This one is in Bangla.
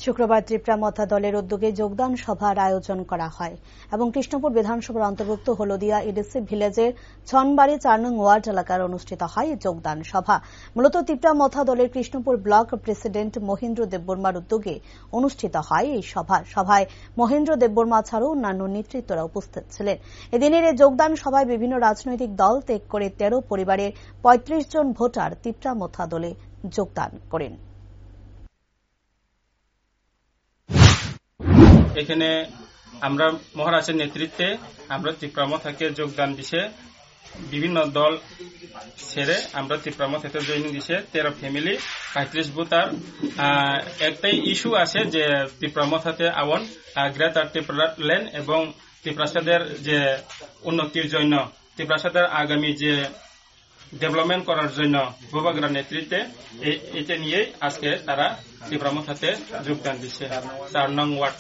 শুক্রবার ত্রিপুরা মথা দলের উদ্যোগে যোগদান সভার আয়োজন করা হয় এবং কৃষ্ণপুর বিধানসভার অন্তর্ভুক্ত হলদিয়া ইডিসি ভিলেজের ছনবাড়ি ৪ নং ওয়ার্ড এলাকায় অনুষ্ঠিত হয় যোগদান সভা। মূলত ত্রিপুরা মথা দলের কৃষ্ণপুর ব্লক প্রেসিডেন্ট মহেন্দ্র দেববর্মার উদ্যোগে অনুষ্ঠিত হয় এই সভায় মহেন্দ্র দেববর্মা ছাড়াও অন্যান্য নেতৃত্বরা উপস্থিত ছিলেন। এদিনের এই যোগদান সভায় বিভিন্ন রাজনৈতিক দল ত্যাগ করে ১৩ পরিবারের ৩৫ জন ভোটার ত্রিপুরা মথা দলে যোগদান করেন। এখানে আমরা মহারাজের নেতৃত্বে আমরা ত্রিপুরা মথাকে যোগদান দিছে বিভিন্ন দল ছেড়ে আমরা ত্রিপুরা মথাতে জয়েনিং দিছে ১৩ ফ্যামিলি ৩৫ ভোটার। একটাই ইস্যু আছে যে ত্রিপুরা মথাতে আওয়ান গ্রেটার ত্রিপুরা ল্যান্ড এবং ত্রিপ্রাসাদের যে উন্নতির জন্য ত্রিপ্রাসাদের আগামী যে ডেভেলপমেন্ট করার জন্য ভূভাগরা নেতৃত্বে এটা নিয়ে আজকে তারা ত্রিপুরা মথাতে যোগদান দিচ্ছে ৪ নং ওয়ার্ড।